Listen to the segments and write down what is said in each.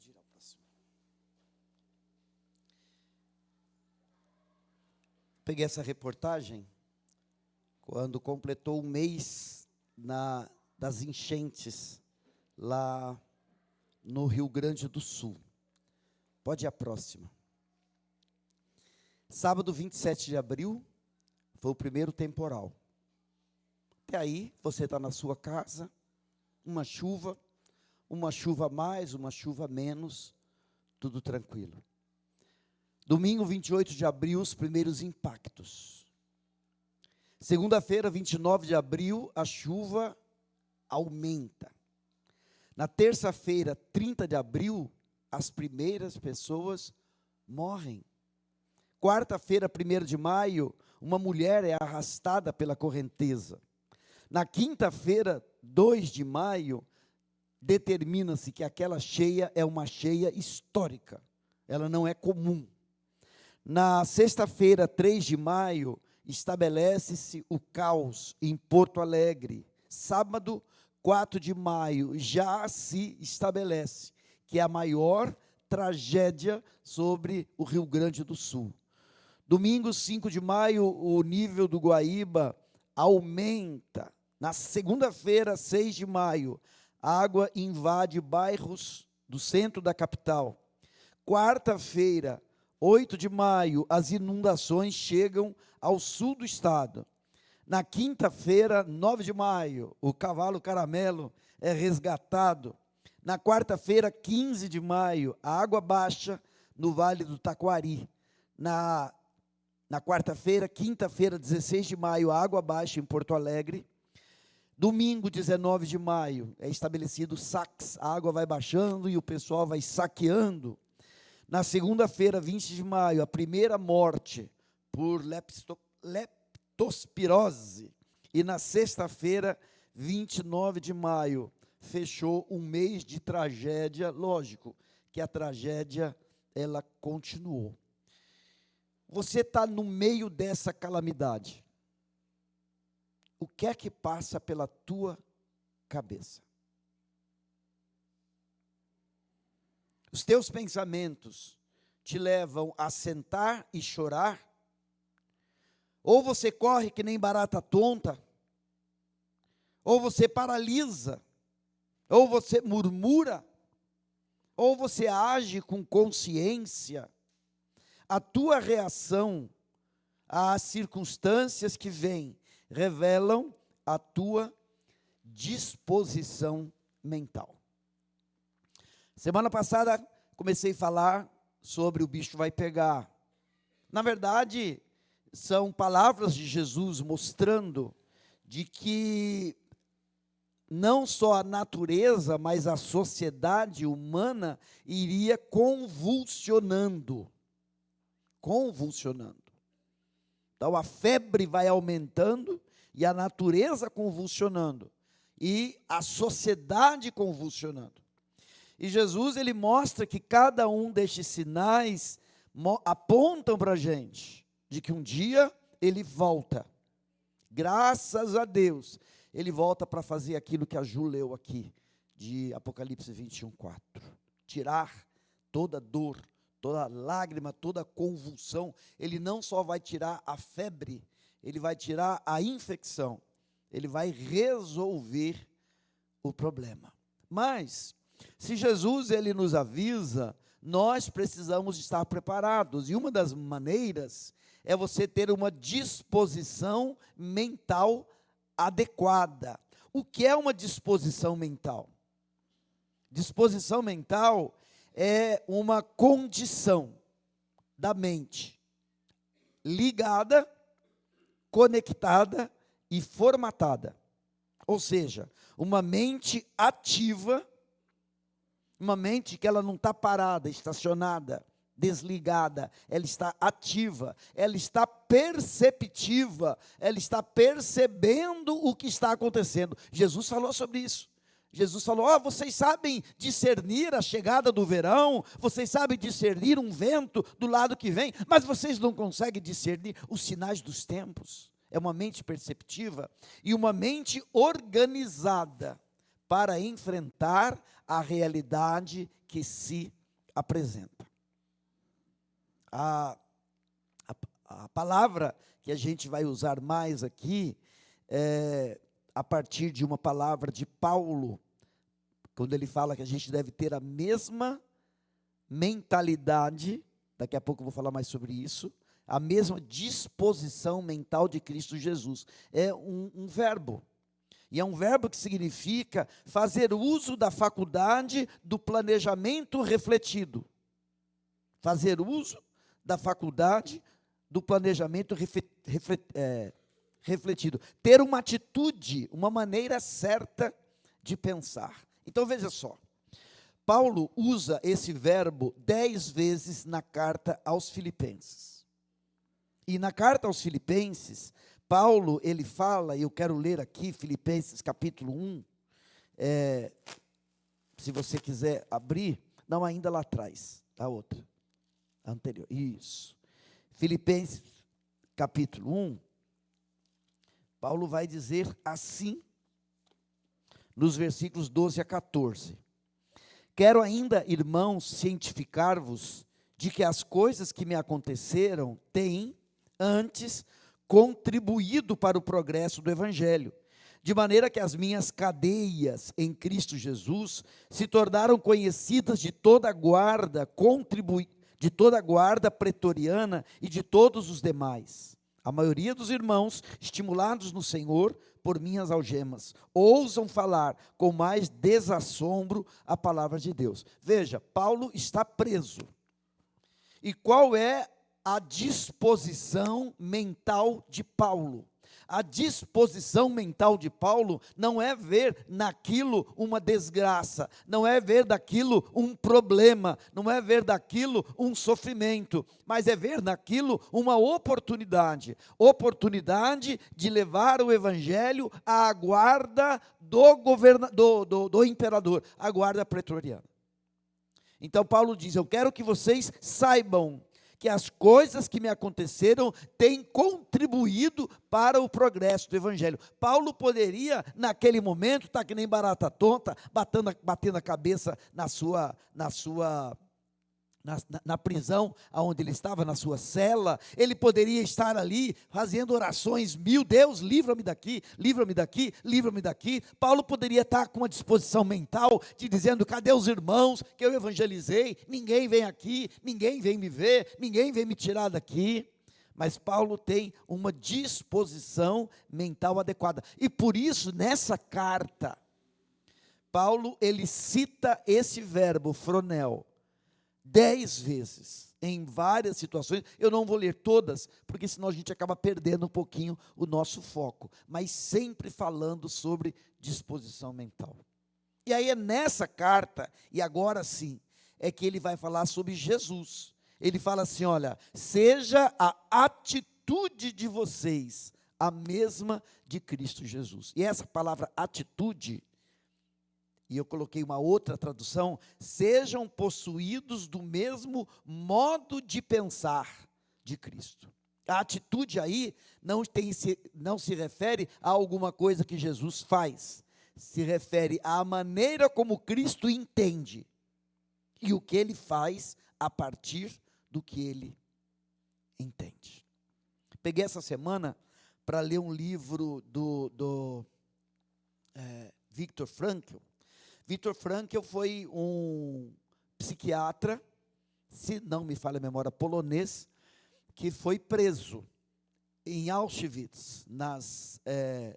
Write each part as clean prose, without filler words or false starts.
Pode ir ao próximo. Peguei essa reportagem quando completou um mês das enchentes lá no Rio Grande do Sul. Pode ir à próxima. Sábado 27 de abril foi o primeiro temporal. Até aí, você está na sua casa, uma chuva mais, uma chuva menos, tudo tranquilo. Domingo 28 de abril, os primeiros impactos. Segunda-feira, 29 de abril, a chuva aumenta. Na terça-feira, 30 de abril, as primeiras pessoas morrem. Quarta-feira, 1º de maio, uma mulher é arrastada pela correnteza. Na quinta-feira, 2 de maio, determina-se que aquela cheia é uma cheia histórica. Ela não é comum. Na sexta-feira, 3 de maio, estabelece-se o caos em Porto Alegre. Sábado, 4 de maio, já se estabelece que é a maior tragédia sobre o Rio Grande do Sul. Domingo, 5 de maio, o nível do Guaíba aumenta. Na segunda-feira, 6 de maio, a água invade bairros do centro da capital. Quarta-feira, 8 de maio, as inundações chegam ao sul do estado. Na quinta-feira, 9 de maio, o cavalo caramelo é resgatado. Na quarta-feira, 15 de maio, a água baixa no Vale do Taquari. Na quarta-feira, quinta-feira, 16 de maio, a água baixa em Porto Alegre. Domingo, 19 de maio, é estabelecido saques, a água vai baixando e o pessoal vai saqueando. Na segunda-feira, 20 de maio, a primeira morte por leptospirose. E na sexta-feira, 29 de maio, fechou um mês de tragédia. Lógico que a tragédia, ela continuou. Você está no meio dessa calamidade. O que é que passa pela tua cabeça? Os teus pensamentos te levam a sentar e chorar? Ou você corre que nem barata tonta? Ou você paralisa? Ou você murmura? Ou você age com consciência? A tua reação às circunstâncias que vêm revelam a tua disposição mental. Semana passada comecei a falar sobre o bicho vai pegar. Na verdade, são palavras de Jesus mostrando de que não só a natureza, mas a sociedade humana iria convulsionando. Então a febre vai aumentando e a natureza convulsionando e a sociedade convulsionando. E Jesus, ele mostra que cada um destes sinais apontam para a gente de que um dia ele volta. Graças a Deus, ele volta para fazer aquilo que a Ju leu aqui, de Apocalipse 21:4. Tirar toda dor, toda lágrima, toda convulsão. Ele não só vai tirar a febre, ele vai tirar a infecção. Ele vai resolver o problema. Mas, se Jesus ele nos avisa, nós precisamos estar preparados. E uma das maneiras é você ter uma disposição mental adequada. O que é uma disposição mental? Disposição mental é uma condição da mente ligada, conectada e formatada. Ou seja, uma mente ativa, uma mente que ela não está parada, estacionada, desligada, ela está ativa, ela está perceptiva, ela está percebendo o que está acontecendo. Jesus falou sobre isso. Jesus falou, vocês sabem discernir a chegada do verão, vocês sabem discernir um vento do lado que vem, mas vocês não conseguem discernir os sinais dos tempos. É uma mente perceptiva e uma mente organizada para enfrentar a realidade que se apresenta. A palavra que a gente vai usar mais aqui é a partir de uma palavra de Paulo, quando ele fala que a gente deve ter a mesma mentalidade, daqui a pouco eu vou falar mais sobre isso, a mesma disposição mental de Cristo Jesus. É um verbo, e é um verbo que significa fazer uso da faculdade do planejamento refletido. Fazer uso da faculdade do planejamento refletido. Ter uma atitude, uma maneira certa de pensar. Então veja só, Paulo usa esse verbo 10 vezes na carta aos Filipenses. E na carta aos Filipenses, Paulo, ele fala, e eu quero ler aqui, Filipenses capítulo 1, se você quiser abrir, não, ainda lá atrás, a outra, a anterior, isso. Filipenses capítulo 1, Paulo vai dizer assim, nos versículos 12 a 14. Quero ainda, irmãos, cientificar-vos de que as coisas que me aconteceram têm, antes, contribuído para o progresso do Evangelho, de maneira que as minhas cadeias em Cristo Jesus se tornaram conhecidas de toda a guarda, de toda a guarda pretoriana e de todos os demais. A maioria dos irmãos, estimulados no Senhor por minhas algemas, ousam falar com mais desassombro a palavra de Deus. Veja, Paulo está preso. E qual é a disposição mental de Paulo? A disposição mental de Paulo não é ver naquilo uma desgraça, não é ver daquilo um problema, não é ver daquilo um sofrimento, mas é ver naquilo uma oportunidade de levar o evangelho à guarda do imperador, à guarda pretoriana. Então Paulo diz: eu quero que vocês saibam que as coisas que me aconteceram têm contribuído para o progresso do Evangelho. Paulo poderia, naquele momento, estar que nem barata tonta, batendo a cabeça na prisão onde ele estava, na sua cela. Ele poderia estar ali fazendo orações, meu Deus, livra-me daqui, livra-me daqui, livra-me daqui. Paulo poderia estar com uma disposição mental de dizendo: cadê os irmãos que eu evangelizei? Ninguém vem aqui, ninguém vem me ver, ninguém vem me tirar daqui. Mas Paulo tem uma disposição mental adequada. E por isso, nessa carta, Paulo, ele cita esse verbo, fronel, 10 vezes, em várias situações. Eu não vou ler todas, porque senão a gente acaba perdendo um pouquinho o nosso foco, mas sempre falando sobre disposição mental. E aí é nessa carta, e agora sim, é que ele vai falar sobre Jesus. Ele fala assim: olha, seja a atitude de vocês a mesma de Cristo Jesus. E essa palavra atitude, e eu coloquei uma outra tradução, sejam possuídos do mesmo modo de pensar de Cristo. A atitude aí não se refere a alguma coisa que Jesus faz, se refere à maneira como Cristo entende e o que ele faz a partir do que ele entende. Peguei essa semana para ler um livro do Viktor Frankl. Viktor Frankl foi um psiquiatra, se não me falha a memória, polonês, que foi preso em Auschwitz,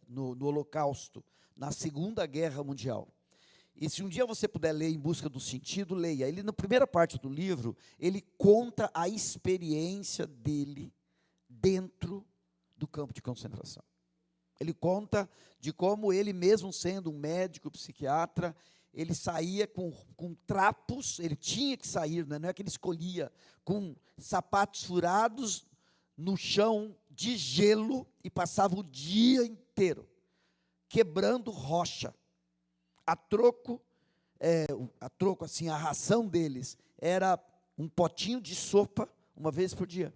no Holocausto, na Segunda Guerra Mundial. E se um dia você puder ler Em Busca do Sentido, leia. Ele, na primeira parte do livro, ele conta a experiência dele dentro do campo de concentração. Ele conta de como ele mesmo, sendo um médico, psiquiatra, ele saía com trapos, ele tinha que sair, não é que ele escolhia, com sapatos furados no chão de gelo e passava o dia inteiro quebrando rocha. A troco assim, a ração deles era um potinho de sopa uma vez por dia,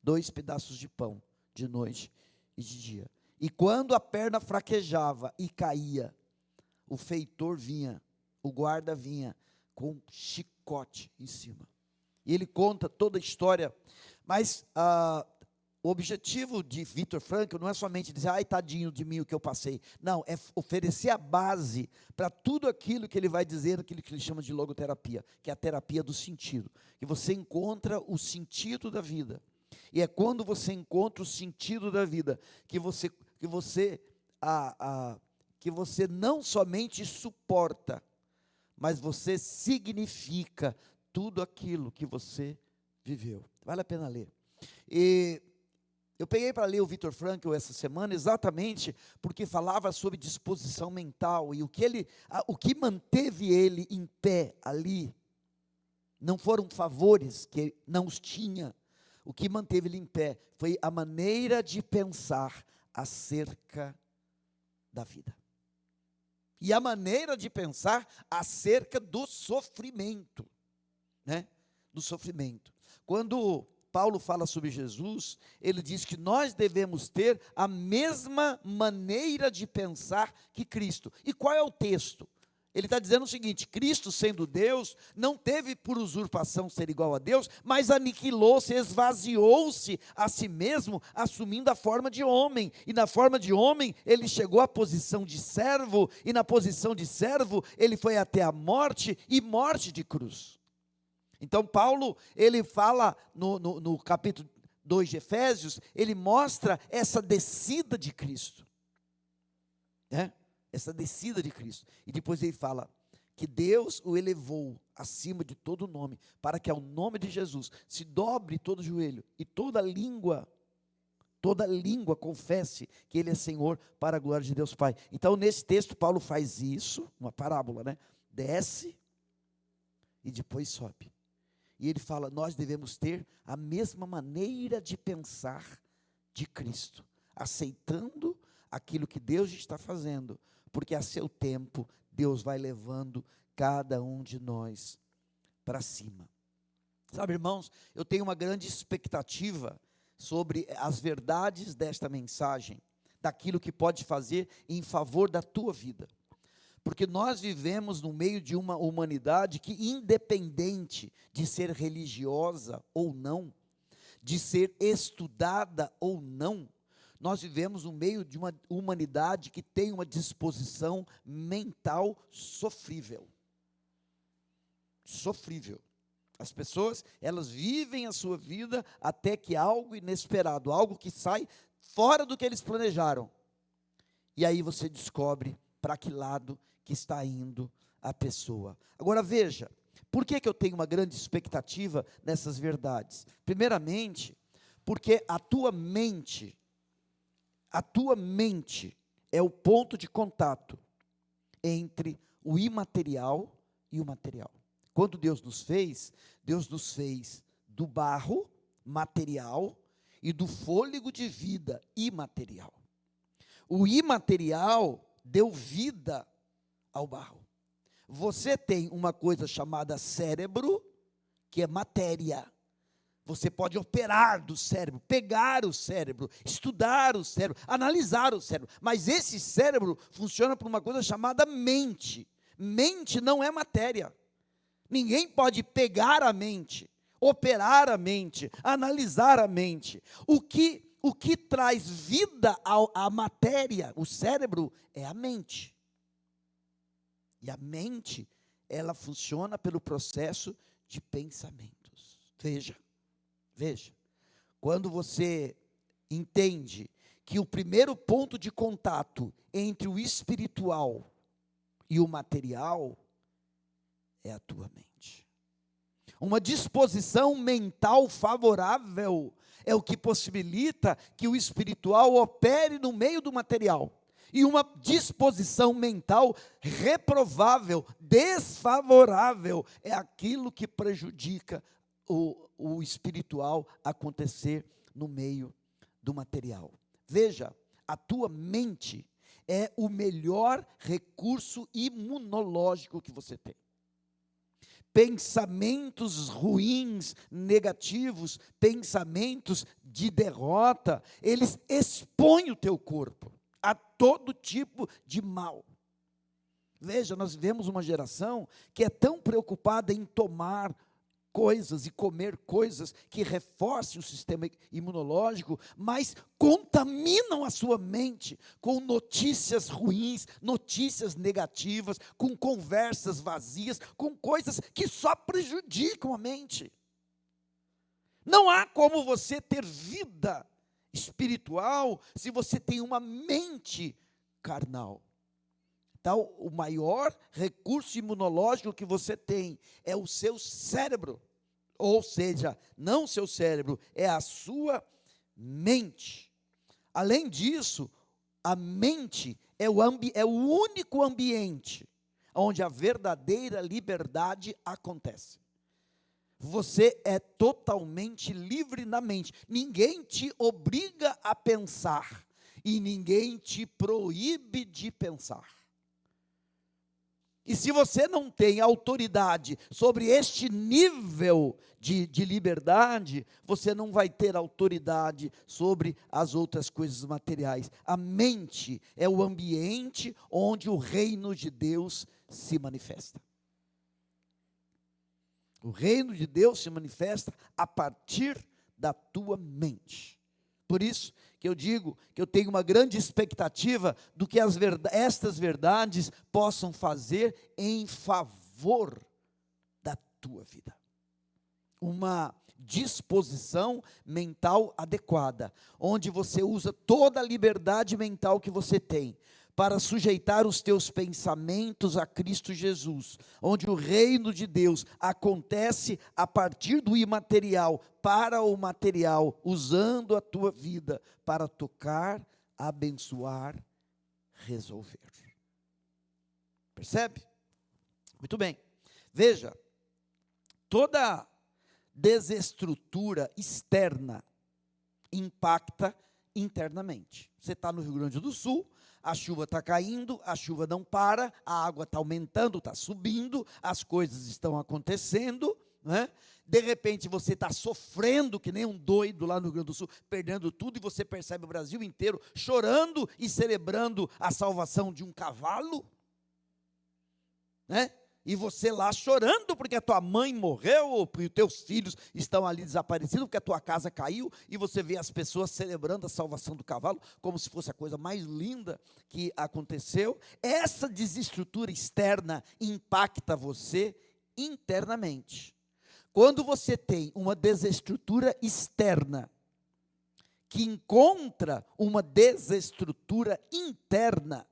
2 pedaços de pão de noite e de dia. E quando a perna fraquejava e caía, o feitor vinha, o guarda vinha com um chicote em cima. E ele conta toda a história, mas o objetivo de Viktor Frankl não é somente dizer, ai, tadinho de mim o que eu passei. Não, é oferecer a base para tudo aquilo que ele vai dizer, aquilo que ele chama de logoterapia, que é a terapia do sentido. Que você encontra o sentido da vida. E é quando você encontra o sentido da vida, que você não somente suporta, mas você significa tudo aquilo que você viveu. Vale a pena ler. E eu peguei para ler o Viktor Frankl essa semana exatamente porque falava sobre disposição mental e o que manteve ele em pé ali não foram favores que não os tinha. O que manteve ele em pé foi a maneira de pensar acerca da vida. E a maneira de pensar acerca do sofrimento, né? Do sofrimento. Quando Paulo fala sobre Jesus, ele diz que nós devemos ter a mesma maneira de pensar que Cristo. E qual é o texto? Ele está dizendo o seguinte: Cristo, sendo Deus, não teve por usurpação ser igual a Deus, mas aniquilou-se, esvaziou-se a si mesmo, assumindo a forma de homem. E na forma de homem, ele chegou à posição de servo, e na posição de servo, ele foi até a morte, e morte de cruz. Então Paulo, ele fala no capítulo 2 de Efésios, ele mostra essa descida de Cristo, né? Essa descida de Cristo, e depois ele fala que Deus o elevou acima de todo nome, para que ao nome de Jesus se dobre todo joelho, e toda língua confesse que Ele é Senhor, para a glória de Deus Pai. Então nesse texto Paulo faz isso, uma parábola, né? Desce, e depois sobe, e ele fala, nós devemos ter a mesma maneira de pensar de Cristo, aceitando aquilo que Deus está fazendo, porque a seu tempo, Deus vai levando cada um de nós para cima. Sabe, irmãos, eu tenho uma grande expectativa sobre as verdades desta mensagem, daquilo que pode fazer em favor da tua vida. Porque nós vivemos no meio de uma humanidade que, independente de ser religiosa ou não, de ser estudada ou não, nós vivemos no meio de uma humanidade que tem uma disposição mental sofrível. Sofrível. As pessoas, elas vivem a sua vida até que algo inesperado, algo que sai fora do que eles planejaram. E aí você descobre para que lado que está indo a pessoa. Agora veja, por que eu tenho uma grande expectativa nessas verdades? Primeiramente, porque a tua mente é o ponto de contato entre o imaterial e o material. Quando Deus nos fez do barro material e do fôlego de vida imaterial. O imaterial deu vida ao barro. Você tem uma coisa chamada cérebro, que é matéria. Você pode operar do cérebro, pegar o cérebro, estudar o cérebro, analisar o cérebro. Mas esse cérebro funciona por uma coisa chamada mente. Mente não é matéria. Ninguém pode pegar a mente, operar a mente, analisar a mente. O que traz vida à matéria, o cérebro, é a mente. E a mente, ela funciona pelo processo de pensamentos. Veja, quando você entende que o primeiro ponto de contato entre o espiritual e o material é a tua mente. Uma disposição mental favorável é o que possibilita que o espiritual opere no meio do material. E uma disposição mental reprovável, desfavorável, é aquilo que prejudica o espiritual acontecer no meio do material. Veja, a tua mente é o melhor recurso imunológico que você tem. Pensamentos ruins, negativos, pensamentos de derrota, eles expõem o teu corpo a todo tipo de mal. Veja, nós vivemos uma geração que é tão preocupada em tomar coisas e comer coisas que reforcem o sistema imunológico, mas contaminam a sua mente com notícias ruins, notícias negativas, com conversas vazias, com coisas que só prejudicam a mente. Não há como você ter vida espiritual se você tem uma mente carnal. Então, o maior recurso imunológico que você tem é o seu cérebro. Ou seja, não o seu cérebro, é a sua mente. Além disso, a mente é o único ambiente onde a verdadeira liberdade acontece. Você é totalmente livre na mente. Ninguém te obriga a pensar e ninguém te proíbe de pensar. E se você não tem autoridade sobre este nível de liberdade, você não vai ter autoridade sobre as outras coisas materiais. A mente é o ambiente onde o reino de Deus se manifesta. O reino de Deus se manifesta a partir da tua mente. Por isso que eu digo que eu tenho uma grande expectativa do que estas verdades possam fazer em favor da tua vida. Uma disposição mental adequada, onde você usa toda a liberdade mental que você tem para sujeitar os teus pensamentos a Cristo Jesus, onde o reino de Deus acontece a partir do imaterial para o material, usando a tua vida para tocar, abençoar, resolver. Percebe? Muito bem. Veja, toda desestrutura externa impacta internamente. Você está no Rio Grande do Sul, a chuva está caindo, a chuva não para, a água está aumentando, está subindo, as coisas estão acontecendo, né? De repente você está sofrendo que nem um doido lá no Rio Grande do Sul, perdendo tudo, e você percebe o Brasil inteiro chorando e celebrando a salvação de um cavalo, né? E você lá chorando porque a tua mãe morreu, ou porque os teus filhos estão ali desaparecidos, porque a tua casa caiu, e você vê as pessoas celebrando a salvação do cavalo, como se fosse a coisa mais linda que aconteceu. Essa desestrutura externa impacta você internamente. Quando você tem uma desestrutura externa, que encontra uma desestrutura interna,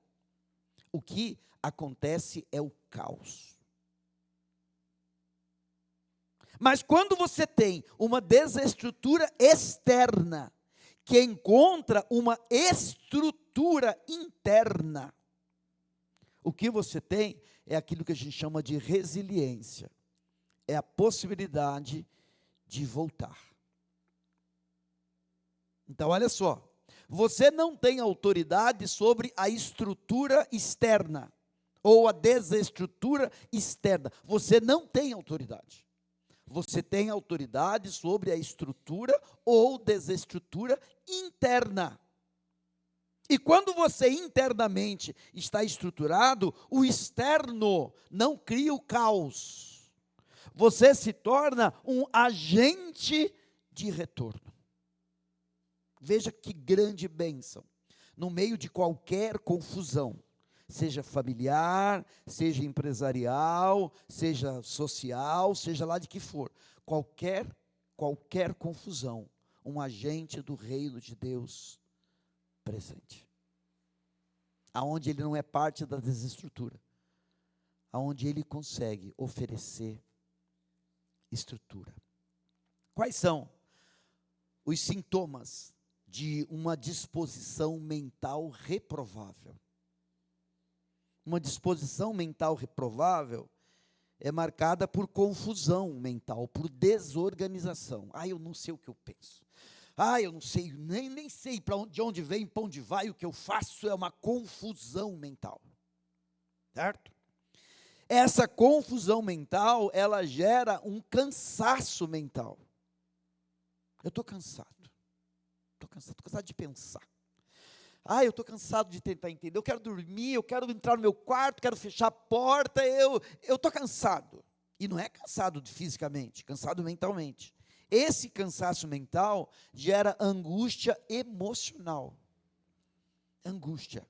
o que acontece é o caos. Mas quando você tem uma desestrutura externa, que encontra uma estrutura interna, o que você tem é aquilo que a gente chama de resiliência. É a possibilidade de voltar. Então, olha só. Você não tem autoridade sobre a estrutura externa, ou a desestrutura externa. Você não tem autoridade. Você tem autoridade sobre a estrutura ou desestrutura interna. E quando você internamente está estruturado, o externo não cria o caos. Você se torna um agente de retorno. Veja que grande bênção. No meio de qualquer confusão, seja familiar, seja empresarial, seja social, seja lá de que for, qualquer confusão, um agente do reino de Deus presente. Aonde ele não é parte da desestrutura, aonde ele consegue oferecer estrutura. Quais são os sintomas de uma disposição mental reprovável? Uma disposição mental reprovável é marcada por confusão mental, por desorganização. Eu não sei o que eu penso. Eu não sei, nem sei de onde vem, para onde vai, o que eu faço é uma confusão mental. Certo? Essa confusão mental, ela gera um cansaço mental. Eu estou cansado de pensar. Ah, eu estou cansado de tentar entender, eu quero dormir, eu quero entrar no meu quarto, quero fechar a porta, eu estou cansado. E não é cansado fisicamente, cansado mentalmente. Esse cansaço mental gera angústia emocional. Angústia,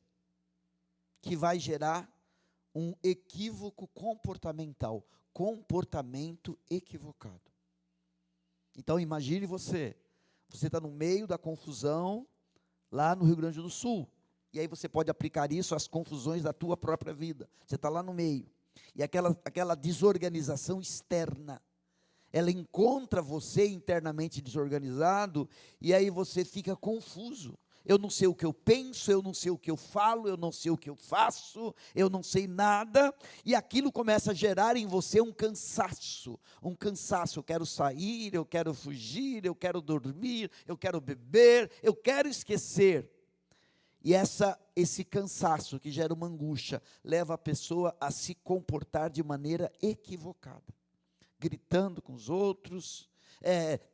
que vai gerar um equívoco comportamental, comportamento equivocado. Então imagine você está no meio da confusão, lá no Rio Grande do Sul, e aí você pode aplicar isso às confusões da tua própria vida, você está lá no meio, e aquela desorganização externa, ela encontra você internamente desorganizado, e aí você fica confuso. Eu não sei o que eu penso, eu não sei o que eu falo, eu não sei o que eu faço, eu não sei nada, e aquilo começa a gerar em você um cansaço, eu quero sair, eu quero fugir, eu quero dormir, eu quero beber, eu quero esquecer. E esse cansaço que gera uma angústia, leva a pessoa a se comportar de maneira equivocada, gritando com os outros,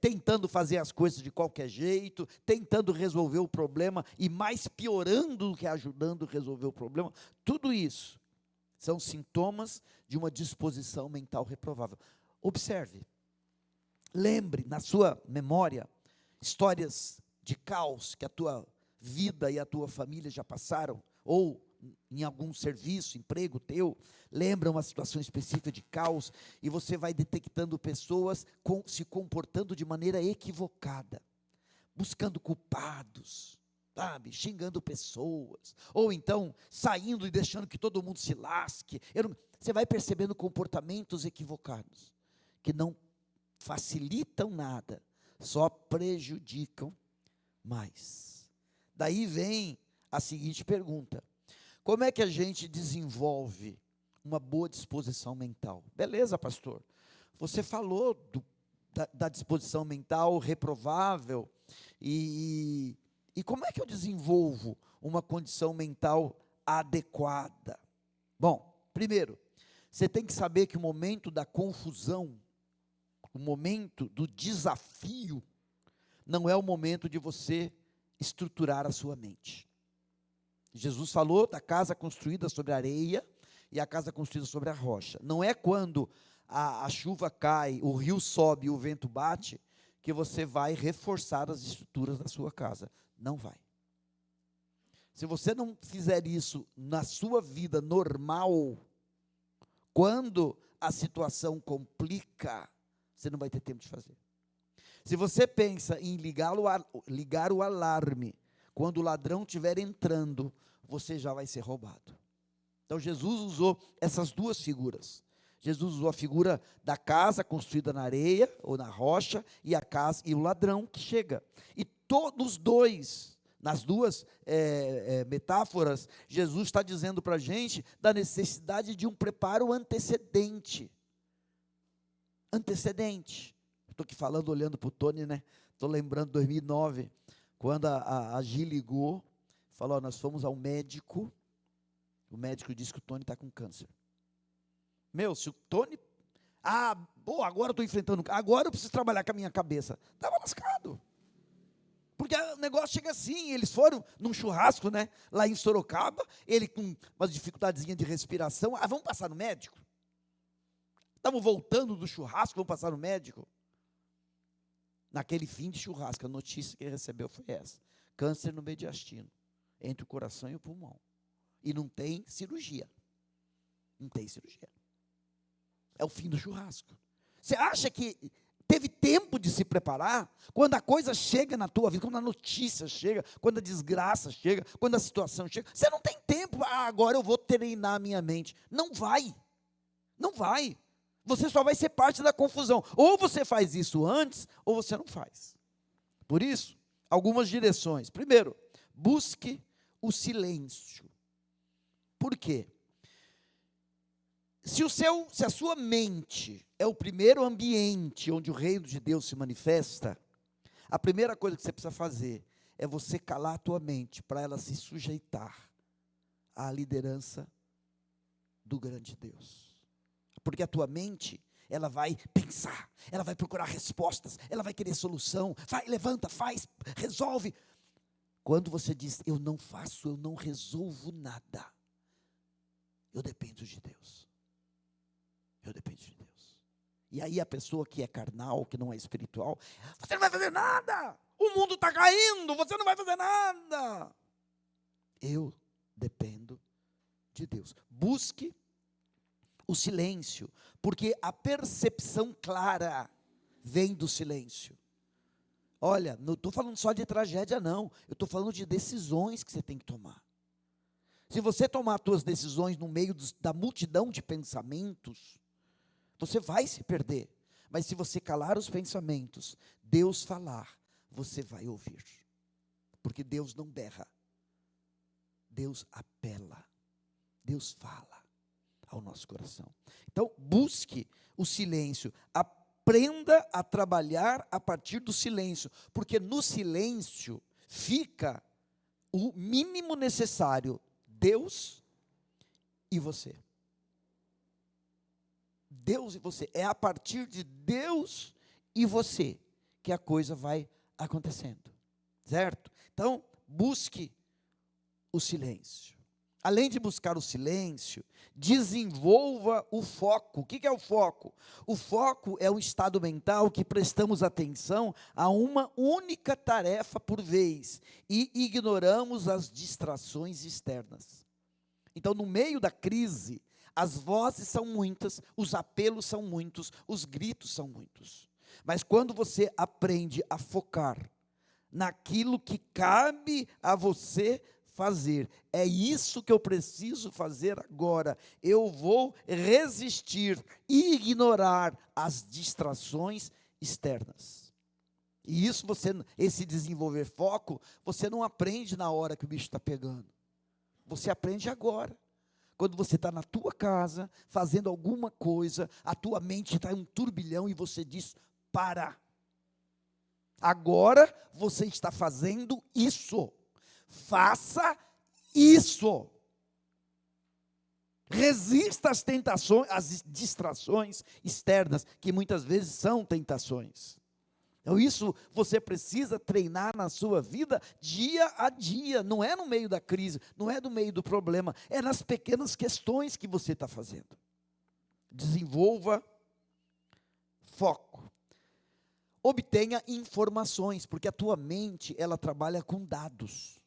tentando fazer as coisas de qualquer jeito, tentando resolver o problema, e mais piorando do que ajudando a resolver o problema. Tudo isso são sintomas de uma disposição mental reprovável. Observe, lembre na sua memória, histórias de caos que a tua vida e a tua família já passaram, ou em algum serviço, emprego teu, lembra uma situação específica de caos, e você vai detectando pessoas se comportando de maneira equivocada, buscando culpados, sabe, xingando pessoas, ou então saindo e deixando que todo mundo se lasque. Você vai percebendo comportamentos equivocados, que não facilitam nada, só prejudicam mais. Daí vem a seguinte pergunta: como é que a gente desenvolve uma boa disposição mental? Beleza, pastor, você falou da disposição mental reprovável, e como é que eu desenvolvo uma condição mental adequada? Bom, primeiro, você tem que saber que o momento da confusão, o momento do desafio, não é o momento de você estruturar a sua mente. Jesus falou da casa construída sobre a areia e a casa construída sobre a rocha. Não é quando a chuva cai, o rio sobe e o vento bate, que você vai reforçar as estruturas da sua casa. Não vai. Se você não fizer isso na sua vida normal, quando a situação complica, você não vai ter tempo de fazer. Se você pensa em ligar o alarme quando o ladrão estiver entrando, você já vai ser roubado. Então Jesus usou essas duas figuras. Jesus usou a figura da casa construída na areia ou na rocha, e a casa e o ladrão que chega. E todos dois, nas duas metáforas, Jesus está dizendo para a gente da necessidade de um preparo antecedente. Estou aqui falando, olhando para o Tony, né? Estou lembrando de 2009, quando a Gi ligou, falou: nós fomos ao médico, o médico disse que o Tony está com câncer. Se o Tony, agora eu estou enfrentando, agora eu preciso trabalhar com a minha cabeça. Estava lascado. Porque o negócio chega assim, eles foram num churrasco, né? Lá em Sorocaba, ele com umas dificuldadezinhas de respiração, vamos passar no médico? Estamos voltando do churrasco, vamos passar no médico? Naquele fim de churrasco, a notícia que ele recebeu foi essa: câncer no mediastino, entre o coração e o pulmão. E não tem cirurgia. Não tem cirurgia. É o fim do churrasco. Você acha que teve tempo de se preparar? Quando a coisa chega na tua vida, quando a notícia chega, quando a desgraça chega, quando a situação chega, você não tem tempo. Agora eu vou treinar a minha mente. Não vai. Não vai. Você só vai ser parte da confusão. Ou você faz isso antes, ou você não faz. Por isso, algumas direções. Primeiro, busque o silêncio. Por quê? Se a sua mente é o primeiro ambiente onde o reino de Deus se manifesta, a primeira coisa que você precisa fazer é você calar a tua mente para ela se sujeitar à liderança do grande Deus. Porque a tua mente, ela vai pensar, ela vai procurar respostas, ela vai querer solução, levanta, faz, resolve. Quando você diz, eu não faço, eu não resolvo nada, eu dependo de Deus. Eu dependo de Deus. E aí a pessoa que é carnal, que não é espiritual, você não vai fazer nada, o mundo está caindo, você não vai fazer nada. Eu dependo de Deus. Busque o silêncio, porque a percepção clara vem do silêncio. Olha, não estou falando só de tragédia, não. Eu estou falando de decisões que você tem que tomar. Se você tomar as suas decisões no meio da multidão de pensamentos, você vai se perder. Mas se você calar os pensamentos, Deus falar, você vai ouvir. Porque Deus não berra. Deus apela. Deus fala ao nosso coração. Então, busque o silêncio. Aprenda a trabalhar a partir do silêncio. Porque no silêncio fica o mínimo necessário. Deus e você. Deus e você. É a partir de Deus e você que a coisa vai acontecendo. Certo? Então, busque o silêncio. Além de buscar o silêncio, desenvolva o foco. O que é o foco? O foco é um estado mental que prestamos atenção a uma única tarefa por vez e ignoramos as distrações externas. Então, no meio da crise, as vozes são muitas, os apelos são muitos, os gritos são muitos. Mas quando você aprende a focar naquilo que cabe a você fazer, é isso que eu preciso fazer agora. Eu vou resistir e ignorar as distrações externas. E isso esse desenvolver foco, você não aprende na hora que o bicho está pegando. Você aprende agora. Quando você está na tua casa, fazendo alguma coisa, a tua mente está em um turbilhão e você diz, para. Agora você está fazendo isso. Faça isso. Resista às tentações, às distrações externas, que muitas vezes são tentações. Então isso você precisa treinar na sua vida dia a dia, não é no meio da crise, não é no meio do problema, é nas pequenas questões que você está fazendo. Desenvolva foco. Obtenha informações, porque a tua mente, ela trabalha com dados.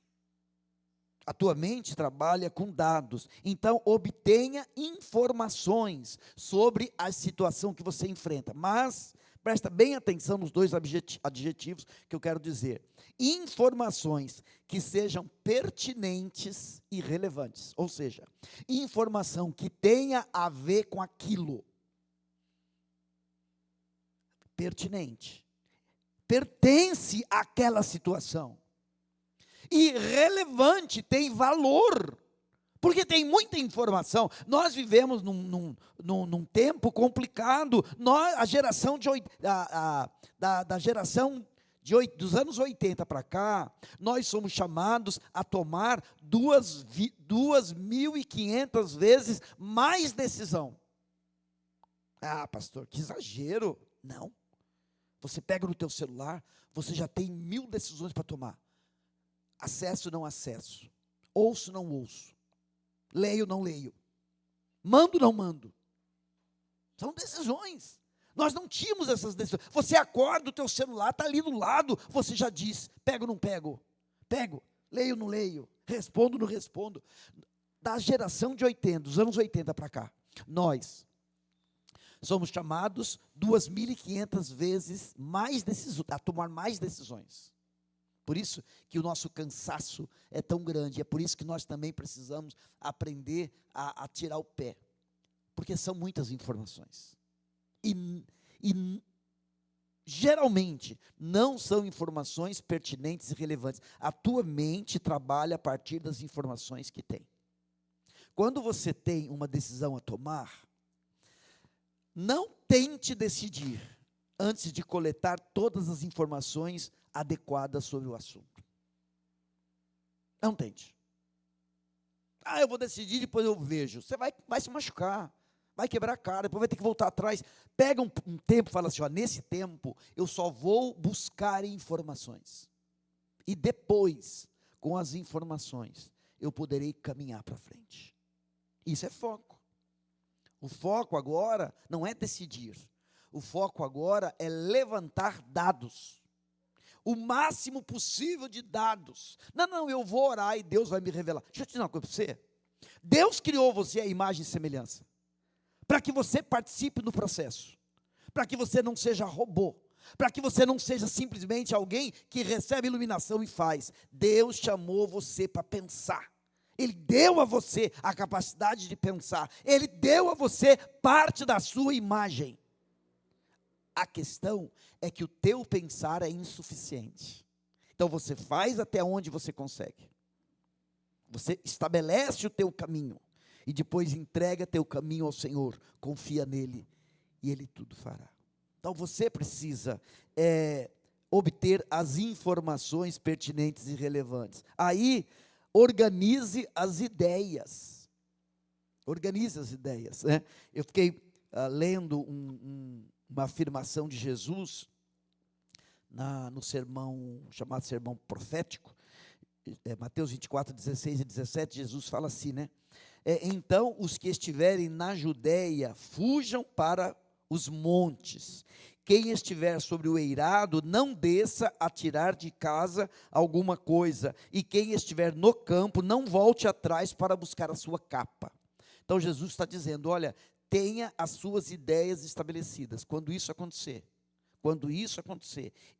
A tua mente trabalha com dados. Então, obtenha informações sobre a situação que você enfrenta. Mas, presta bem atenção nos dois adjetivos que eu quero dizer. Informações que sejam pertinentes e relevantes. Ou seja, informação que tenha a ver com aquilo. Pertinente. Pertence àquela situação. E relevante, tem valor, porque tem muita informação. Nós vivemos num tempo complicado. A geração da geração dos anos 80 para cá, nós somos chamados a tomar 2.500 vezes mais decisão. Ah, pastor, que exagero. Não. Você pega no teu celular, você já tem 1.000 decisões para tomar. Acesso, não acesso. Ouço, não ouço. Leio, não leio. Mando, não mando. São decisões. Nós não tínhamos essas decisões. Você acorda, o teu celular está ali do lado, você já diz, pego, não pego. Pego, leio, não leio. Respondo, não respondo. Da geração de 80, dos anos 80 para cá, nós somos chamados 2.500 vezes mais a tomar mais decisões. Por isso que o nosso cansaço é tão grande, é por isso que nós também precisamos aprender a tirar o pé, porque são muitas informações, e geralmente não são informações pertinentes e relevantes. A tua mente trabalha a partir das informações que tem. Quando você tem uma decisão a tomar, não tente decidir antes de coletar todas as informações adequadas sobre o assunto. Não tente. Eu vou decidir, depois eu vejo. Você vai se machucar, vai quebrar a cara, depois vai ter que voltar atrás. Pega um tempo e fala assim, nesse tempo eu só vou buscar informações. E depois, com as informações, eu poderei caminhar para frente. Isso é foco. O foco agora não é decidir. O foco agora é levantar dados. O máximo possível de dados. Não, eu vou orar e Deus vai me revelar. Deixa eu te dizer uma coisa para você. Deus criou você à imagem e semelhança. Para que você participe do processo. Para que você não seja robô. Para que você não seja simplesmente alguém que recebe iluminação e faz. Deus chamou você para pensar. Ele deu a você a capacidade de pensar. Ele deu a você parte da sua imagem. A questão é que o teu pensar é insuficiente. Então você faz até onde você consegue. Você estabelece o teu caminho. E depois entrega teu caminho ao Senhor. Confia nele. E Ele tudo fará. Então você precisa obter as informações pertinentes e relevantes. Aí, organize as ideias. Organize as ideias. Né? Eu fiquei lendo uma afirmação de Jesus no sermão, chamado sermão profético, Mateus 24, 16 e 17, Jesus fala assim, né? Então, os que estiverem na Judéia, fujam para os montes. Quem estiver sobre o eirado, não desça a tirar de casa alguma coisa. E quem estiver no campo, não volte atrás para buscar a sua capa. Então, Jesus está dizendo, olha, tenha as suas ideias estabelecidas. Quando isso acontecer,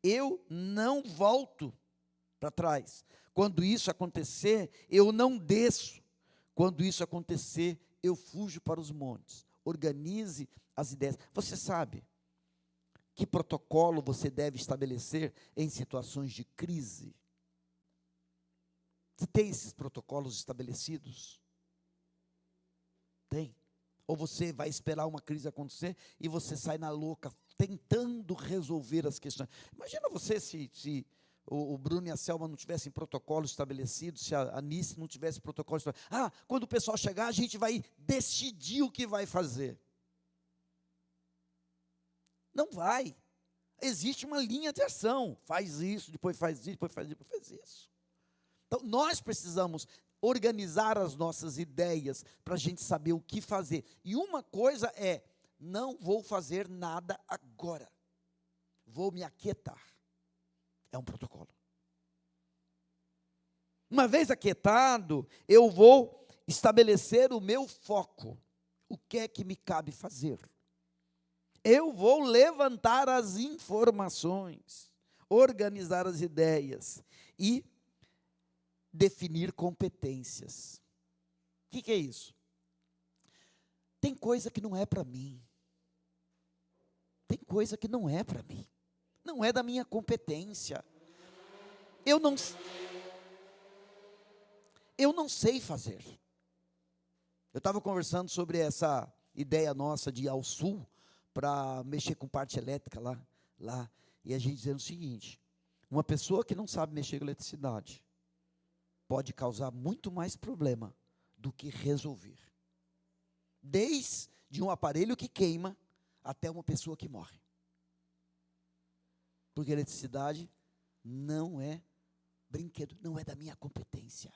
eu não volto para trás. Quando isso acontecer, eu não desço. Quando isso acontecer, eu fujo para os montes. Organize as ideias. Você sabe que protocolo você deve estabelecer em situações de crise? Você tem esses protocolos estabelecidos? Tem. Ou você vai esperar uma crise acontecer e você sai na louca, tentando resolver as questões. Imagina você se o Bruno e a Selma não tivessem protocolo estabelecido, se a Anice não tivesse protocolo estabelecido. Quando o pessoal chegar, a gente vai decidir o que vai fazer. Não vai. Existe uma linha de ação. Faz isso, depois faz isso, depois faz isso, depois faz isso. Então, nós precisamos organizar as nossas ideias para a gente saber o que fazer. E uma coisa é, não vou fazer nada agora. Vou me aquietar. É um protocolo. Uma vez aquietado, eu vou estabelecer o meu foco. O que é que me cabe fazer? Eu vou levantar as informações, organizar as ideias e definir competências. O que é isso? Tem coisa que não é para mim. Tem coisa que não é para mim. Não é da minha competência. Eu não sei fazer. Eu estava conversando sobre essa ideia nossa de ir ao sul para mexer com parte elétrica lá, e a gente dizendo o seguinte: uma pessoa que não sabe mexer com eletricidade pode causar muito mais problema do que resolver. Desde um aparelho que queima até uma pessoa que morre. Porque eletricidade não é brinquedo, não é da minha competência.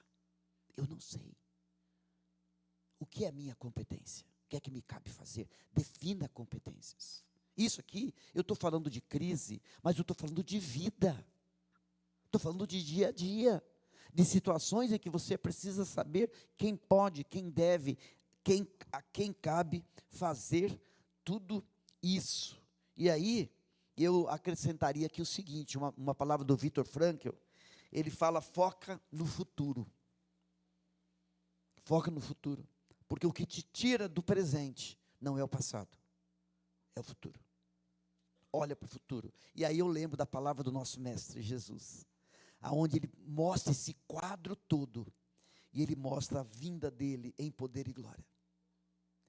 Eu não sei. O que é minha competência? O que é que me cabe fazer? Defina competências. Isso aqui, eu estou falando de crise, mas eu estou falando de vida. Estou falando de dia a dia. De situações em que você precisa saber quem pode, quem deve, a quem cabe fazer tudo isso. E aí, eu acrescentaria aqui o seguinte, uma palavra do Viktor Frankl, ele fala, foca no futuro. Foca no futuro. Porque o que te tira do presente não é o passado, é o futuro. Olha para o futuro. E aí eu lembro da palavra do nosso mestre Jesus, aonde ele mostra esse quadro todo, e ele mostra a vinda dele em poder e glória.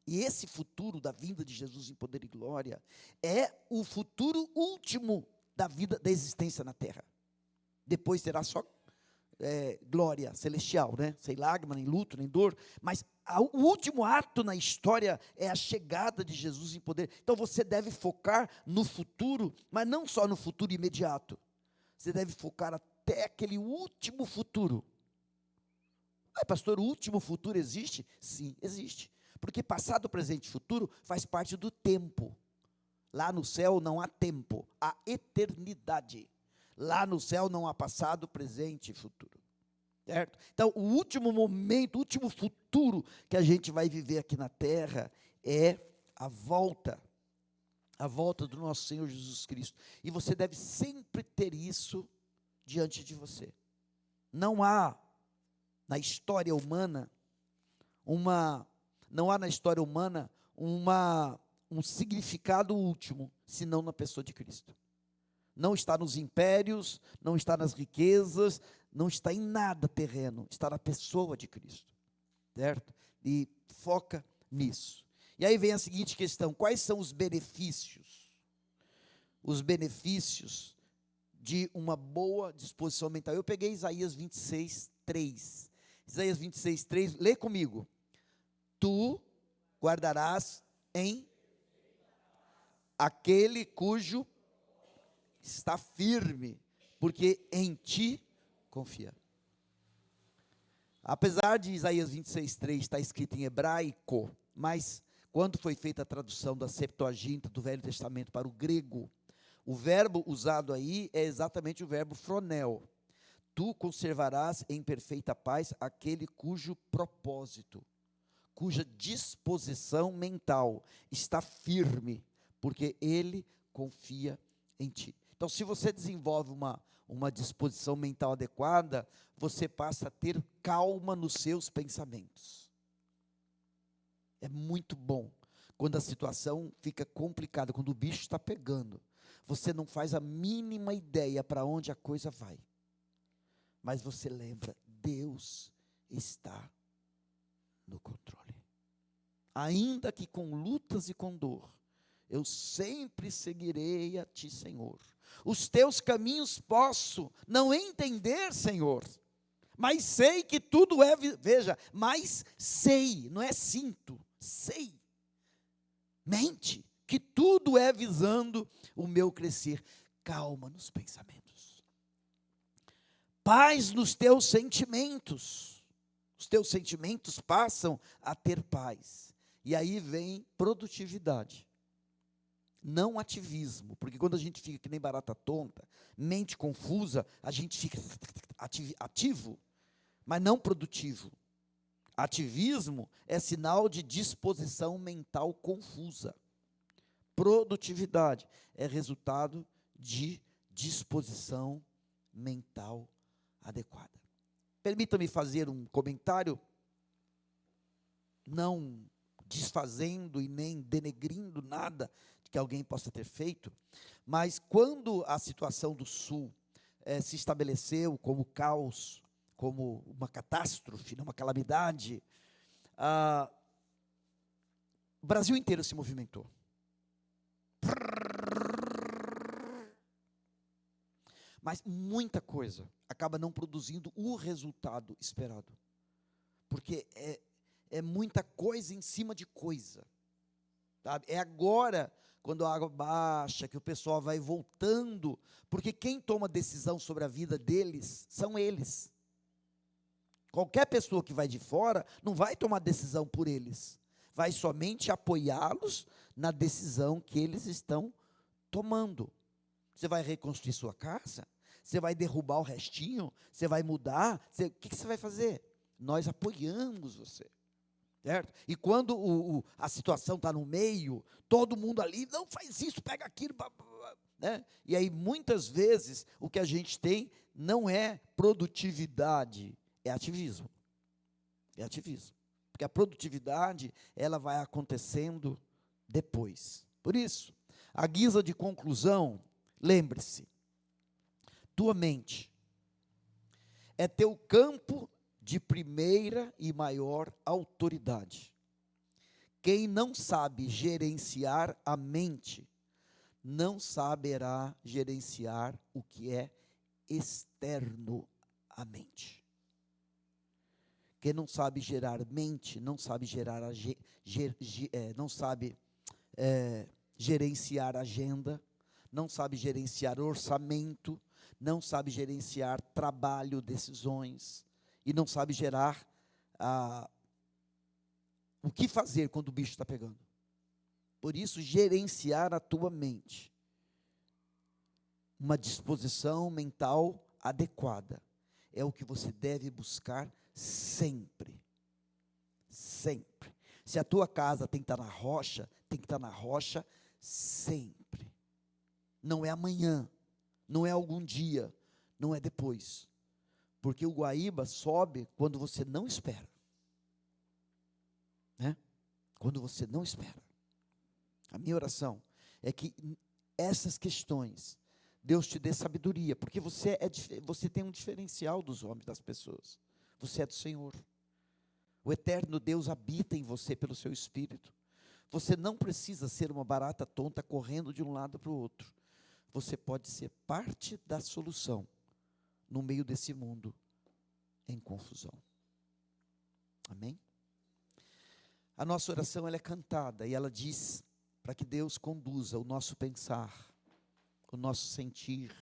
E esse futuro da vinda de Jesus em poder e glória é o futuro último da vida, da existência na terra. Depois terá só glória celestial, né? Sem lágrima, nem luto, nem dor, mas o último ato na história é a chegada de Jesus em poder. Então você deve focar no futuro, mas não só no futuro imediato. Você deve focar até aquele último futuro, Ah, pastor, o último futuro existe? Sim, existe. Porque passado, presente e futuro faz parte do tempo. Lá no céu não há tempo, há eternidade. Lá no céu não há passado, presente e futuro. Certo? Então, o último momento, o último futuro que a gente vai viver aqui na terra é a volta do nosso Senhor Jesus Cristo. E você deve sempre ter isso diante de você. Não há na história humana um significado último, senão na pessoa de Cristo. Não está nos impérios, não está nas riquezas, não está em nada terreno, está na pessoa de Cristo, certo? E foca nisso. E aí vem a seguinte questão: quais são os benefícios? Os benefícios de uma boa disposição mental. Eu peguei Isaías 26, 3. Isaías 26, 3, lê comigo. Tu guardarás em aquele cujo está firme, porque em ti confia. Apesar de Isaías 26, 3 estar escrito em hebraico, mas quando foi feita a tradução da Septuaginta do Velho Testamento para o grego, o verbo usado aí é exatamente o verbo phronel. Tu conservarás em perfeita paz aquele cujo propósito, cuja disposição mental está firme, porque ele confia em ti. Então, se você desenvolve uma disposição mental adequada, você passa a ter calma nos seus pensamentos. É muito bom quando a situação fica complicada, quando o bicho está pegando. Você não faz a mínima ideia para onde a coisa vai. Mas você lembra, Deus está no controle. Ainda que com lutas e com dor, eu sempre seguirei a ti, Senhor. Os teus caminhos posso não entender, Senhor, mas sei que tudo é, veja, mas sei, não é sinto, sei, mente, que tudo é visando o meu crescer. Calma nos pensamentos, paz nos teus sentimentos, os teus sentimentos passam a ter paz, e aí vem produtividade. Não ativismo, porque quando a gente fica que nem barata tonta, mente confusa, a gente fica ativo, mas não produtivo. Ativismo é sinal de disposição mental confusa. Produtividade é resultado de disposição mental adequada. Permita-me fazer um comentário, não desfazendo e nem denegrindo nada que alguém possa ter feito, mas quando a situação do Sul se estabeleceu como caos, como uma catástrofe, uma calamidade, o Brasil inteiro se movimentou. Mas muita coisa acaba não produzindo o resultado esperado, porque é muita coisa em cima de coisa, sabe? É agora, quando a água baixa, que o pessoal vai voltando, porque quem toma decisão sobre a vida deles, são eles. Qualquer pessoa que vai de fora, não vai tomar decisão por eles, vai somente apoiá-los na decisão que eles estão tomando. Você vai reconstruir sua casa? Você vai derrubar o restinho? Você vai mudar? O que você vai fazer? Nós apoiamos você. Certo? E quando a situação está no meio, todo mundo ali, não faz isso, pega aquilo, né? E aí muitas vezes o que a gente tem não é produtividade, é ativismo. É ativismo. Porque a produtividade, ela vai acontecendo depois. Por isso, à guisa de conclusão, lembre-se, tua mente é teu campo de primeira e maior autoridade. Quem não sabe gerenciar a mente, não saberá gerenciar o que é externo à mente. Quem não sabe gerar mente, não sabe gerenciar agenda, não sabe gerenciar orçamento, não sabe gerenciar trabalho, decisões, e não sabe gerar o que fazer quando o bicho está pegando. Por isso, gerenciar a tua mente. Uma disposição mental adequada é o que você deve buscar sempre. Sempre. Se a tua casa tem que estar na rocha, tem que estar na rocha sempre. Não é amanhã, não é algum dia, não é depois. Porque o Guaíba sobe quando você não espera. Né? Quando você não espera. A minha oração é que essas questões, Deus te dê sabedoria, porque você tem um diferencial dos homens, das pessoas. Você é do Senhor. O eterno Deus habita em você pelo seu Espírito. Você não precisa ser uma barata tonta correndo de um lado para o outro. Você pode ser parte da solução no meio desse mundo em confusão. Amém? A nossa oração ela é cantada e ela diz para que Deus conduza o nosso pensar, o nosso sentir,